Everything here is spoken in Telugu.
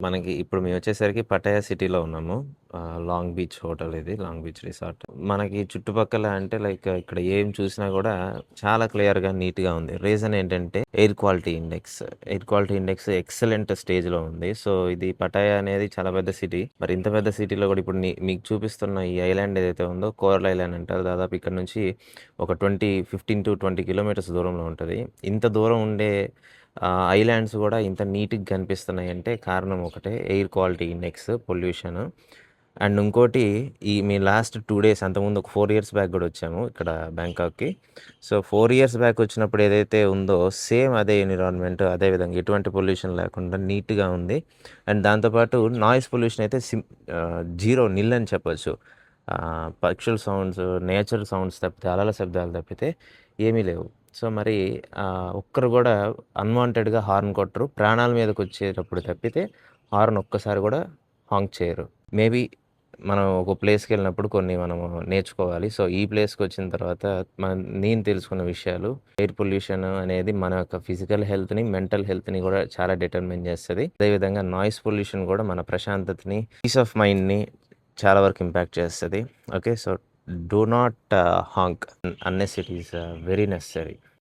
మనకి ఇప్పుడు మేమొచ్చేసరికి పటాయా సిటీలో ఉన్నాము. లాంగ్ బీచ్ హోటల్ ఇది. Long beach resort. మనకి చుట్టుపక్కల అంటే లైక్ ఇక్కడ ఏం చూసినా గూడా చాలా క్లియర్‌గా, నీట్‌గా ఉంది. రీజన్ ఏంటంటే air quality index. Air quality index excellent స్టేజ్‌లో ఉంది. సో, ఇది పటాయా అనేది చాలా పెద్ద సిటీ. మరి ఇంత పెద్ద సిటీలో గూడా ఇప్పుడు మీకు చూపిస్తున్న ఈ ఐలాండ్ ఏదైతే ఉందో కోరల్ ఐలాండ్ అంటారు. దాదాపు ఇక్కడ నుంచి ఒక 15-20 కిలోమీటర్స్ దూరంలో ఉంటది. ఇంత దూరం ఉండే ఐలాండ్స్ గూడా ఇంత నీట్‌గా కనిపిస్తున్నాయంటే కారణం ఒకటే air quality index, pollution. And ఇంకోటి మేము లాస్ట్ 2 డేస్ అంతకుముందు ఒక 4 ఇయర్స్ బ్యాక్ గూడా వచ్చాము ఇక్కడ బ్యాంకాక్‌కి. సో, 4 ఇయర్స్ బ్యాక్ వచ్చినప్పుడు ఏదైతే ఉందో సేమ్ అదే ఎన్విరాన్మెంట్, అదే విధంగా ఎటువంటి పొల్యూషన్ లేకుండా నీట్‌గా ఉంది. అండ్ దాంతో పాటు నాయిస్ పొల్యూషన్ అయితే జీరో నిల్ అని చెప్పొచ్చు. పక్షుల సౌండ్స్, నేచర్ సౌండ్స్ తప్పితే అలల శబ్దాలు తప్పితే ఏమీ లేవు. సో, మరి ఒక్కరు గూడా అన్‌వాంటెడ్‌గా హార్న్ కొట్టరు. ప్రాణాల మీదకొచ్చేటప్పుడు తప్పితే హార్న్ ఒక్కసారి గూడా హాంక్ చేయరు. మేబీ మనం ఒక ప్లేస్‌కెళ్ళినప్పుడు కొన్ని మనము నేర్చుకోవాలి. సో, ఈ ప్లేస్‌కొచ్చిన తర్వాత నేను తెలుసుకున్న విషయాలు ఎయిర్ పొల్యూషన్ అనేది మన యొక్క ఫిజికల్ హెల్త్‌ని, మెంటల్ హెల్త్‌ని గూడా చాలా డిటర్మిన్ చేస్తది. అదేవిధంగా నాయిస్ పొల్యూషన్ గూడా మన ప్రశాంతతని, పీస్ ఆఫ్ మైండ్‌ని చాలా వరకు ఇంపాక్ట్ చేస్తది. Okay. So, do not Hank unless it is very necessary.